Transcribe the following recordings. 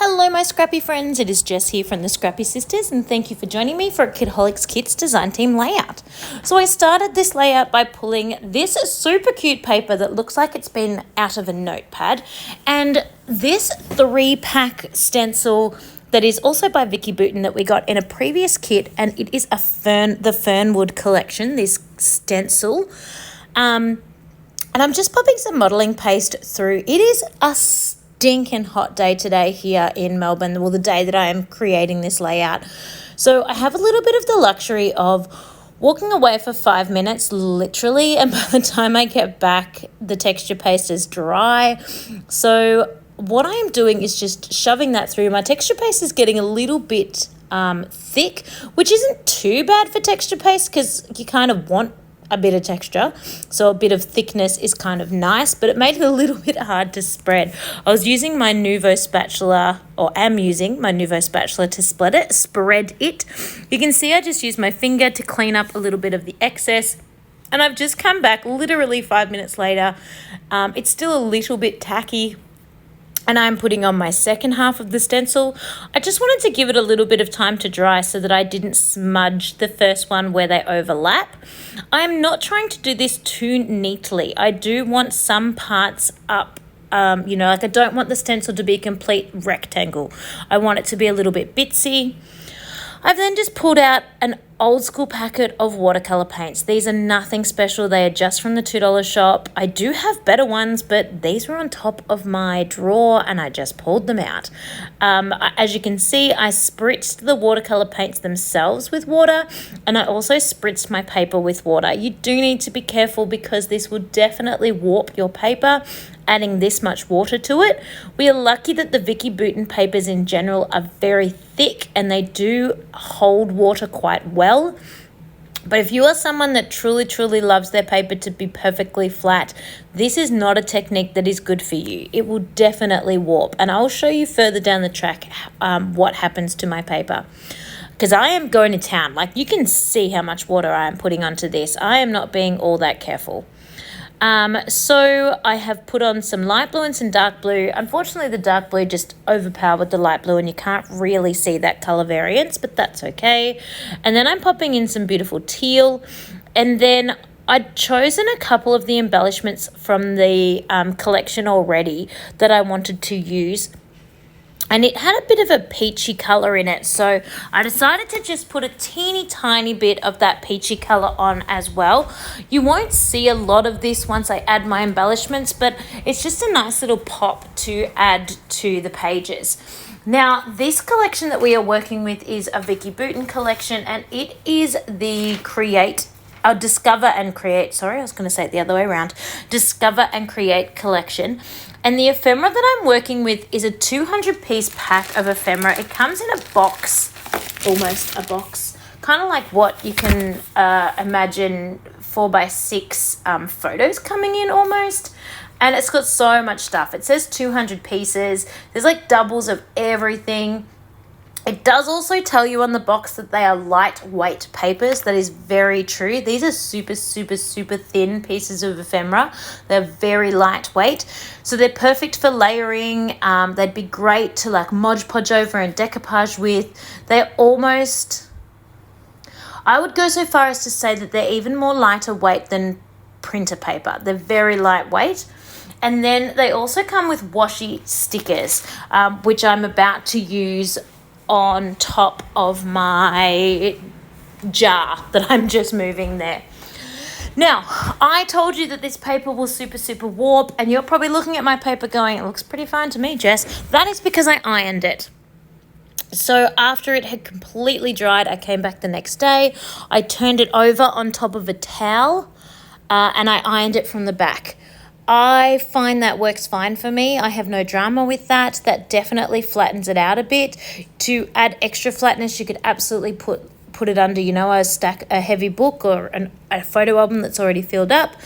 Hello my scrappy friends, it is Jess here from the Scrappy Sisters and thank you for joining me for a Kitaholic Kits design team layout. So I started this layout by pulling this super cute paper that looks like it's been out of a notepad and this 3-pack stencil that is also by Vicky Booten that we got in a previous kit, and it is the Fernwood collection, this stencil. And I'm just popping some modelling paste through. It is a stinking hot day today here in Melbourne, well, the day that I am creating this layout. So I have a little bit of the luxury of walking away for 5 minutes, literally, and by the time I get back, the texture paste is dry. So what I am doing is just shoving that through. My texture paste is getting a little bit thick, which isn't too bad for texture paste because you kind of want a bit of texture, so a bit of thickness is kind of nice, but it made it a little bit hard to spread. I was using my Nuvo spatula, or am using my Nuvo spatula to spread it. You can see I just used my finger to clean up a little bit of the excess, and I've just come back literally 5 minutes later. It's still a little bit tacky, and I'm putting on my second half of the stencil. I just wanted to give it a little bit of time to dry so that I didn't smudge the first one where they overlap. I'm not trying to do this too neatly. I do want some parts up, like I don't want the stencil to be a complete rectangle. I want it to be a little bit bitsy. I've then just pulled out an old school packet of watercolor paints. These are nothing special. They are just from the $2 shop. I do have better ones, but these were on top of my drawer and I just pulled them out. As you can see, I spritzed the watercolor paints themselves with water, and I also spritzed my paper with water. You do need to be careful because this will definitely warp your paper, adding this much water to it. We are lucky that the Vicky Booten papers in general are very thick and they do hold water quite well. But if you are someone that truly loves their paper to be perfectly flat, this is not a technique that is good for you. It will definitely warp, and I'll show you further down the track what happens to my paper. Because I am going to town. Like, you can see how much water I am putting onto this. I am not being all that careful. So I have put on some light blue and some dark blue. Unfortunately, the dark blue just overpowered the light blue and you can't really see that color variance, but that's okay. And then I'm popping in some beautiful teal. And then I'd chosen a couple of the embellishments from the collection already that I wanted to use. And it had a bit of a peachy colour in it, so I decided to just put a teeny tiny bit of that peachy colour on as well. You won't see a lot of this once I add my embellishments, but it's just a nice little pop to add to the pages. Now, this collection that we are working with is a Vicky Booten collection, and it is the Discover and Create, Discover and Create collection. And the ephemera that I'm working with is a 200-piece pack of ephemera. It comes in a box, almost a box, kind of like what you can imagine 4x6 photos coming in almost. And it's got so much stuff. It says 200 pieces. There's like doubles of everything. It does also tell you on the box that they are lightweight papers. That is very true. These are super thin pieces of ephemera. They're very lightweight. So they're perfect for layering. They'd be great to like Mod Podge over and decoupage with. They're almost, I would go so far as to say that they're even more lighter weight than printer paper. They're very lightweight. And then they also come with washi stickers, which I'm about to use on top of my jar that I'm just moving there. Now, I told you that this paper will super warp, and you're probably looking at my paper going, it looks pretty fine to me, Jess. That is because I ironed it. So after it had completely dried, I came back the next day. I turned it over on top of a towel, and I ironed it from the back. I find that works fine for me. I have no drama with that. That definitely flattens it out a bit. To add extra flatness, you could absolutely put it under, a heavy book or a photo album that's already filled up.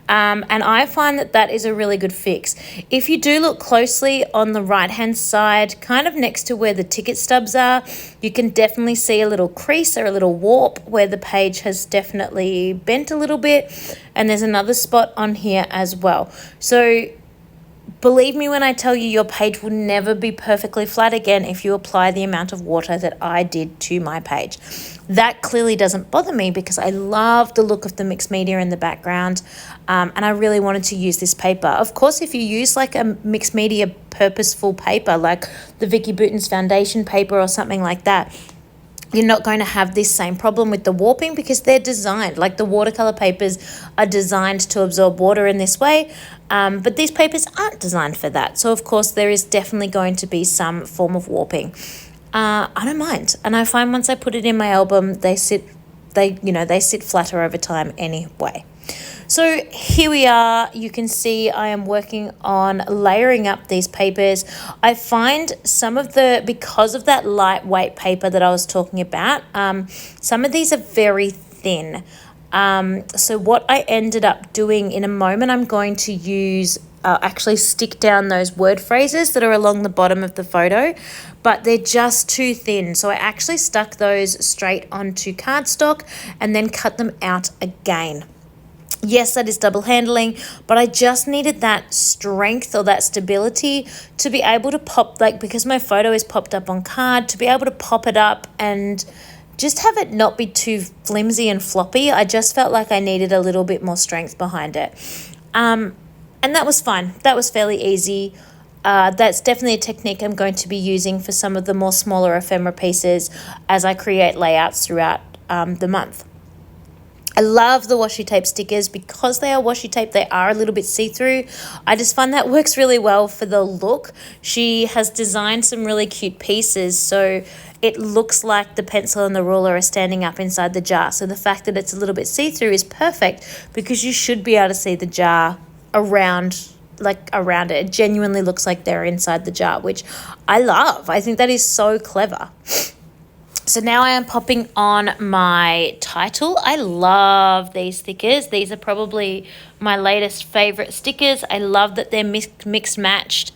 And I find that is a really good fix. If you do look closely on the right-hand side, kind of next to where the ticket stubs are, you can definitely see a little crease or a little warp where the page has definitely bent a little bit. And there's another spot on here as well. So Believe me when I tell you, your page will never be perfectly flat again if you apply the amount of water that I did to my page. That clearly doesn't bother me because I love the look of the mixed media in the background, and I really wanted to use this paper. Of course, if you use like a mixed media purposeful paper like the Vicky Bouton's foundation paper or something like that, you're not going to have this same problem with the warping because they're designed, like the watercolor papers are designed to absorb water in this way, but these papers aren't designed for that. So of course there is definitely going to be some form of warping. I don't mind, and I find once I put it in my album, they sit flatter over time anyway. So here we are. You can see I am working on layering up these papers. I find because of that lightweight paper that I was talking about, some of these are very thin. So what I ended up doing, in a moment, I'm going to use actually stick down those word phrases that are along the bottom of the photo, but they're just too thin. So I actually stuck those straight onto cardstock and then cut them out again. Yes, that is double handling, but I just needed that strength or that stability to be able to pop, like because my photo is popped up on card, to be able to pop it up and just have it not be too flimsy and floppy. I just felt like I needed a little bit more strength behind it. And that was fine. That was fairly easy. That's definitely a technique I'm going to be using for some of the more smaller ephemera pieces as I create layouts throughout the month. I love the washi tape stickers. Because they are washi tape, they are a little bit see-through. I just find that works really well for the look. She has designed some really cute pieces, so it looks like the pencil and the ruler are standing up inside the jar. So the fact that it's a little bit see-through is perfect because you should be able to see the jar around it. It genuinely looks like they're inside the jar, which I love. I think that is so clever. So now I am popping on my title. I love these stickers. These are probably my latest favorite stickers. I love that they're mixed matched.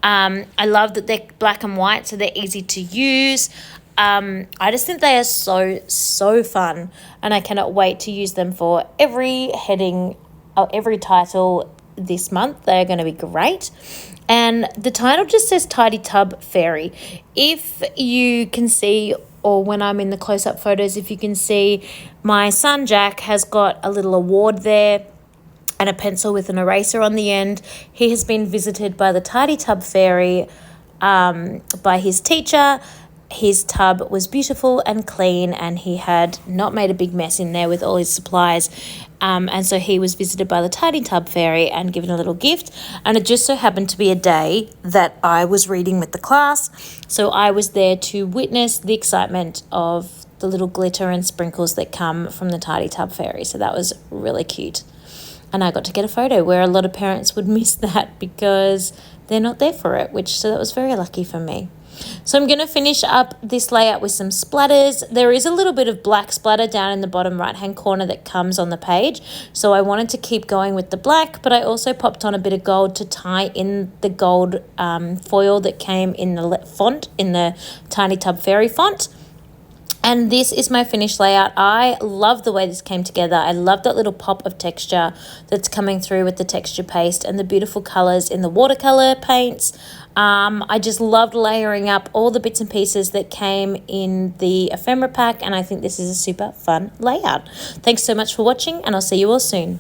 I love that they're black and white, so they're easy to use. I just think they are so fun, and I cannot wait to use them for every heading or every title this month. They are going to be great. And the title just says Tidy Tub Fairy. If you can see, or when I'm in the close-up photos, if you can see, my son Jack has got a little award there and a pencil with an eraser on the end. He has been visited by the Tidy Tub Fairy by his teacher. His tub was beautiful and clean, and he had not made a big mess in there with all his supplies. And so he was visited by the Tidy Tub Fairy and given a little gift. And it just so happened to be a day that I was reading with the class. So I was there to witness the excitement of the little glitter and sprinkles that come from the Tidy Tub Fairy. So that was really cute. And I got to get a photo where a lot of parents would miss that because they're not there for it, so that was very lucky for me. So I'm going to finish up this layout with some splatters. There is a little bit of black splatter down in the bottom right-hand corner that comes on the page. So I wanted to keep going with the black, but I also popped on a bit of gold to tie in the gold foil that came in the font, in the Tiny Tub Fairy font. And this is my finished layout. I love the way this came together. I love that little pop of texture that's coming through with the texture paste and the beautiful colours in the watercolour paints. I just loved layering up all the bits and pieces that came in the ephemera pack, and I think this is a super fun layout. Thanks so much for watching, and I'll see you all soon.